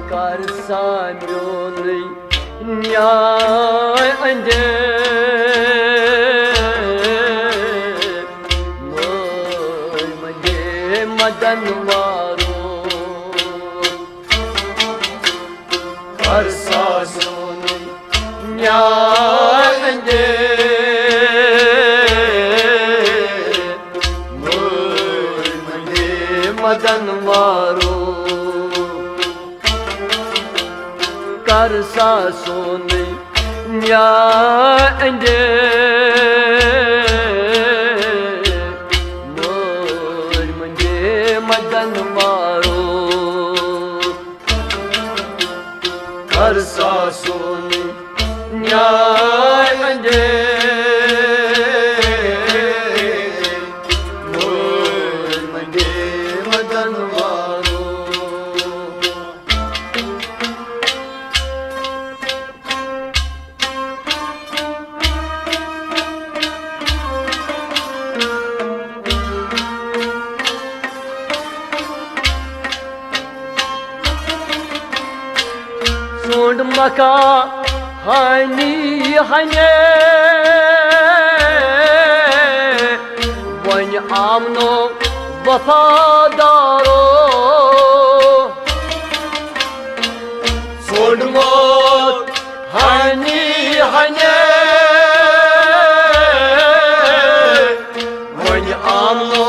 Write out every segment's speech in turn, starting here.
Kar samyonı nyay ande moy manje madan maro kar samyonı nyay ande moy manje madan maro Karsa soni nyande moy manje madan maro Karsa soni nyande moy manje madan maro Sond maka hani hane Vany amno vafadaro Sond mat hani hane Vany amno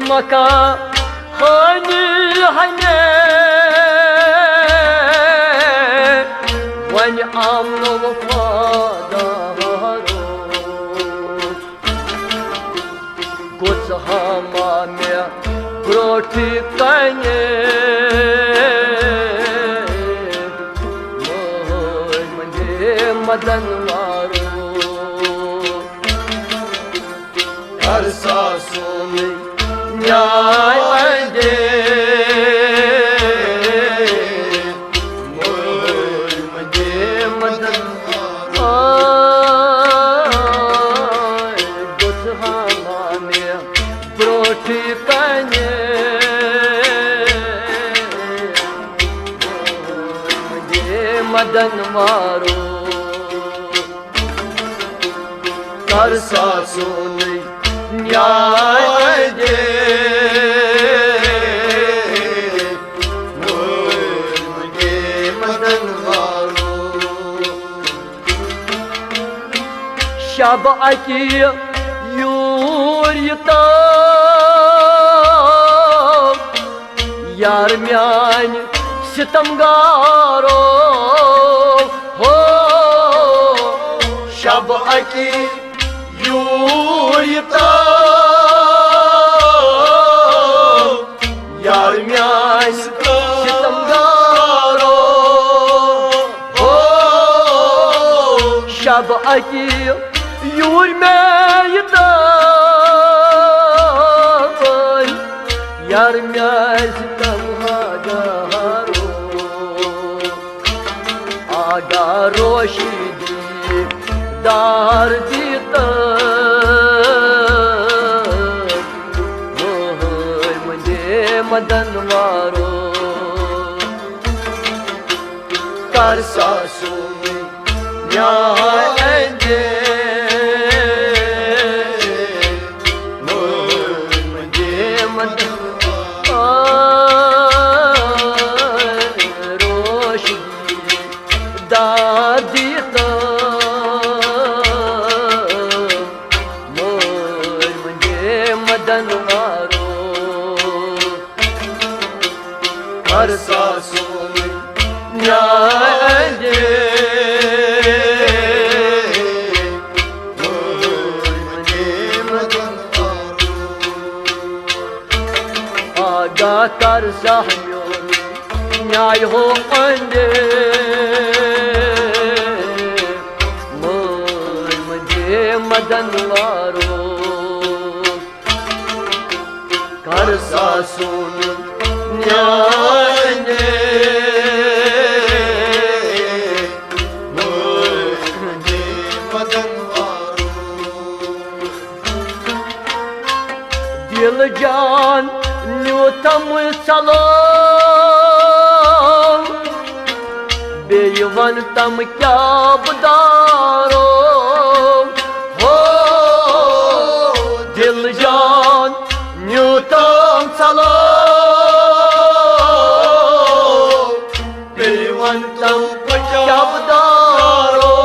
maka hani hane Vany amno vafadaro Gots hama me proti kanye moy manje madan maro Karsa soni nyay ande moy manje madan ay gots hama me proti kanye moy manje madan maro Karsa soni nyay ande moy manje madan maro Şab aki yurita yar myan sitamgaro ho Şab aki yurita yar myan sitamgaro ho Şab aki yurmeyda yar myan sitamgaro agaro shidi dar dita moy manje madan maro Karsa soni nyay ande moy manje madan roshi dar dita moy manje madan maro Karsa soni न्याय आगा कर सहम्योन न्याय हो अंदे मुझे मदन वारो कर सासुन न्याय मुझे मदन वारो दिल जान न्यूतम सलाम बेवन तम क्या बदारो हो दिल जान न्यूतम सलाम बेवन तम क्या बदारो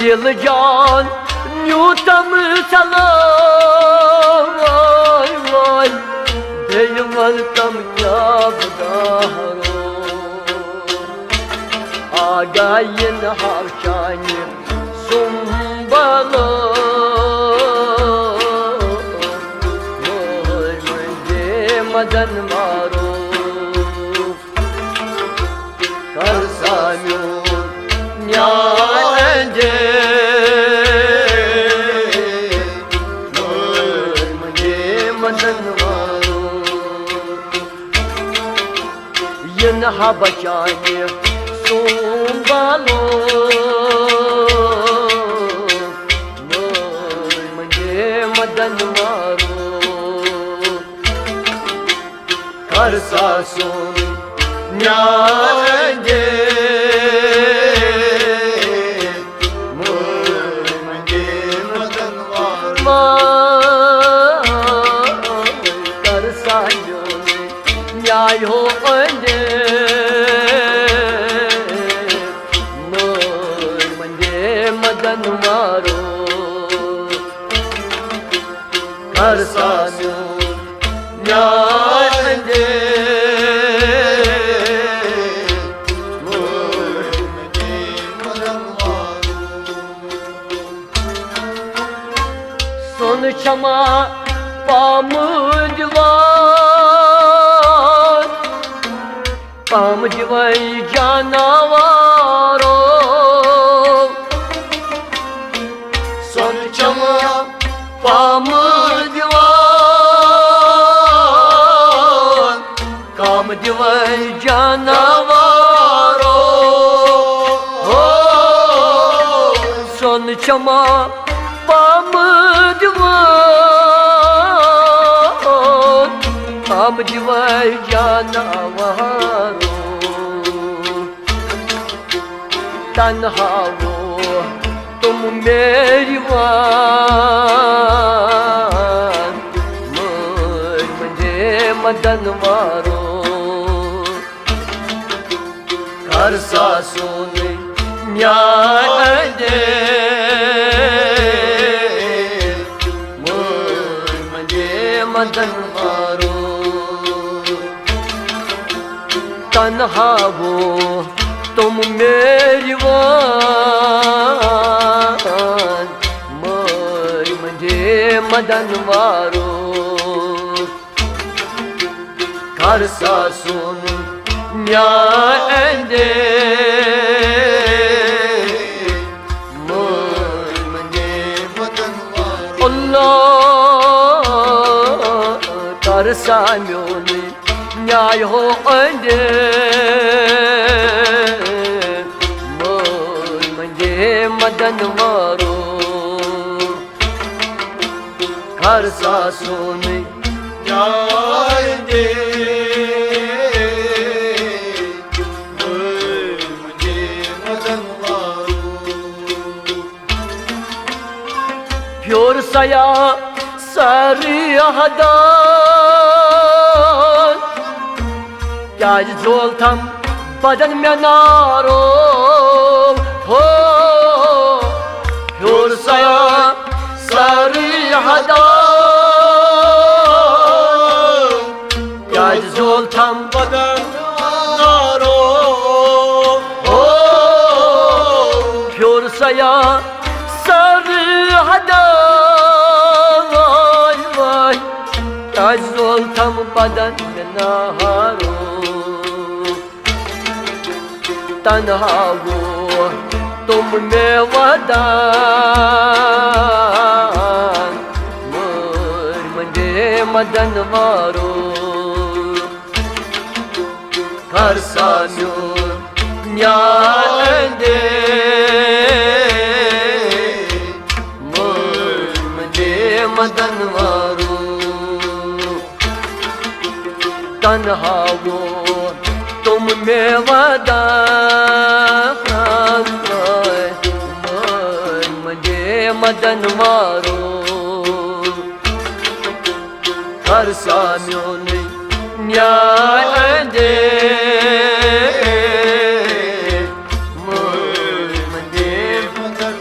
दिल जान न्यूतम सलाम बेवन तम क्या बदारो आगा इन हाशानी सुंबलो मुझे मदन मारो कर साम्यो न्याय दे मुझे मदन मारो इन हा बचाने सुंबलो मुझे मदन मारो कर सासुन न्याय दे मुझे मदन वारो कर सासुन न्याय हो अंदे मुझे मदन मारो कर सासुन न्याय दे मुझे मदन वारो सुन क्षमा पाम जवान पाम जवाई जानवारो सुन क्षमा पाम जवान काम जवाई जानवारो हो सुन क्षमा पाम जवान काम जवाई जानवारो तन्हा वो तुम मेरी वान मुझे मदन मारो कर सासुन न्याय दे मुझे मदन मारो तन्हा वो तुम मेरी वान मुझे मदन मारो कर सासुन न्याय दे मुझे मदन वारो अल्लाह कर साम्योन न्याय हो अंदे मुझे मदन मारो कर सासुन न्याय दे मुझे मदन वारो प्योर सया सारी अहदान क्या जोल थम बदन में नारो हो प्योर सया सारी अहदान क्या आज झोलथम बदन वारो हो फ्योर सया सर हदा आज झोलथम बदन में नहारो तन्हा वो तुम में वदान मुझे मदन वारो कर साम्यो न्याय दे मुझे मदन वारो तन्हा वो तुम में वदान मुझे मदन वारो हर साम्यो ने न्याय दे मुझे मदन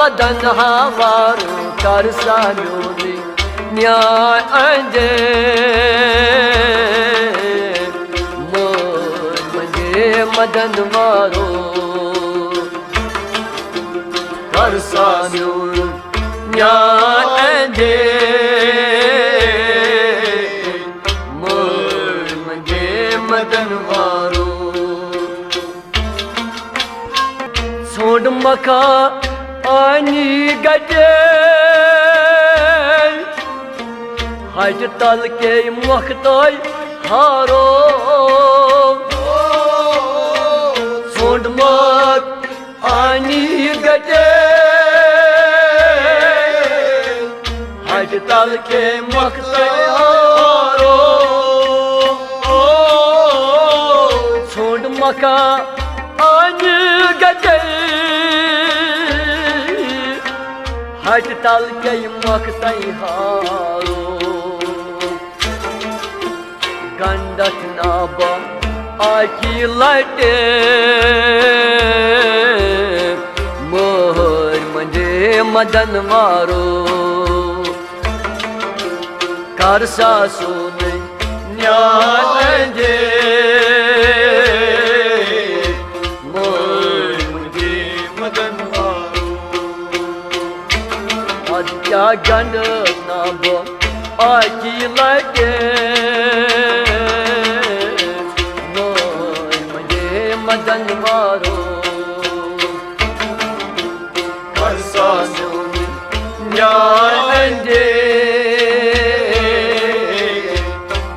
मदन हवारो कर साम्यो ने न्याय दे मदन वारो कर साम्यो न्याय दे मुझे मदन वारो छोड़ मका आनी गजे हज तल के मुख्तोय हारो मक आनी गजे हज तल के मुख्तारो छोड़ मका आनी गजे हज तल के मुख्तारो गंडक नाबा आकी लटे मोहर मुझे मदन वारो कर सासो ने न्याय दे मोहर मुझे मदन वारो आज क्या गंड नाबो आकी लटे मदन वारो कर साम्यो न्याय दे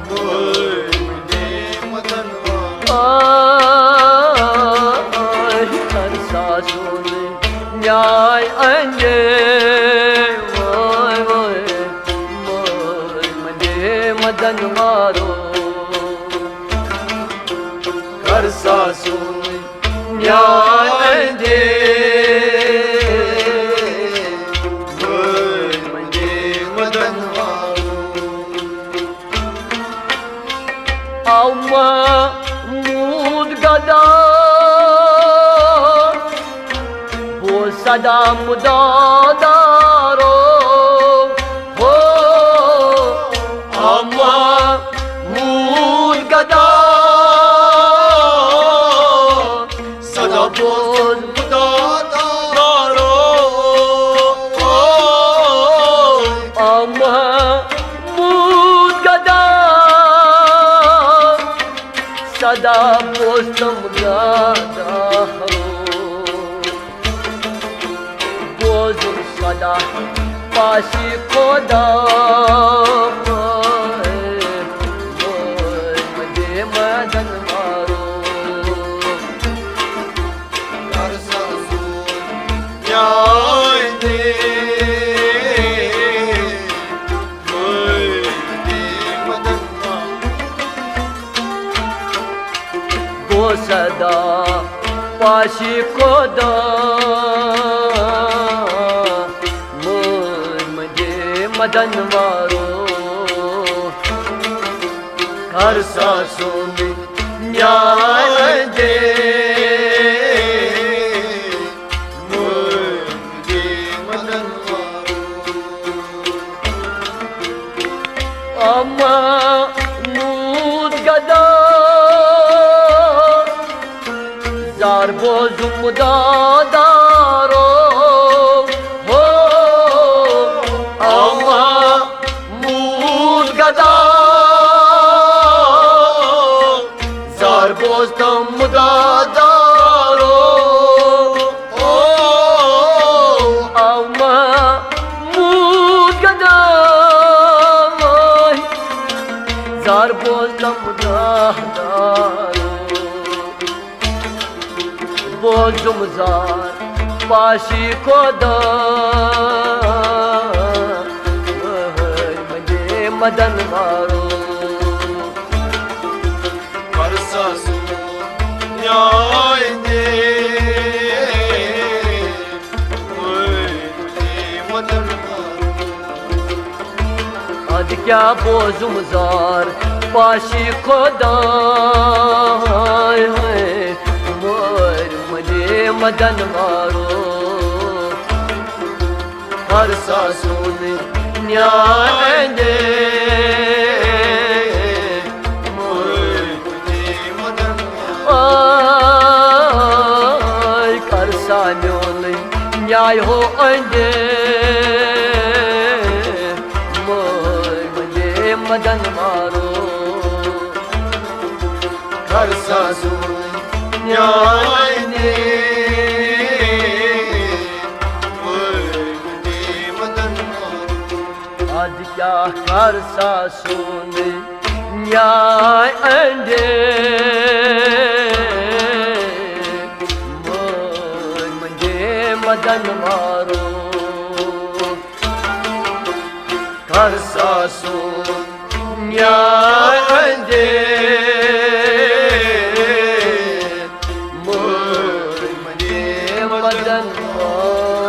मुझे मदन वारो कर सासो न्याय दे मुझे मदन वारो कर सासो न्याय दे मुझे मदन वारो अम्मा मूद गदा वो सदा मुदादारो हो अम्मा मूद गदा बोल मुदादारो अम्मा मूद गदा सदा पोस्तम गादारो बोझुम सदा पाशी खोदा मुझे मदन वारो कर सासो न्याय दे मुझे मदन वो सदा पाशी खोदा मुझे मदन वारो कर सासो में न्याय दे मुझे मदन वारो अम्मा मुदादारो हो अमा मूल गदा जार बोस्तम मुदादारो हो अमा मूल गदा जार बोस्तम मुदादारो बोझुम जार पाशी खोदा म्हणजे मदन मारो करसासू न्याय दे मदन आज क्या बोझुम जार पाशी खोदा मदन मारो हर सासुन न्याय दे कर सान्योल न्याय हो अंदे मुझे मदन मारो कर सासू न्याय दे आज क्या कर सासुन न्याय अंडे मुझे मदन मारो कर सासुन न्याय अंडे मुझे मदन मारो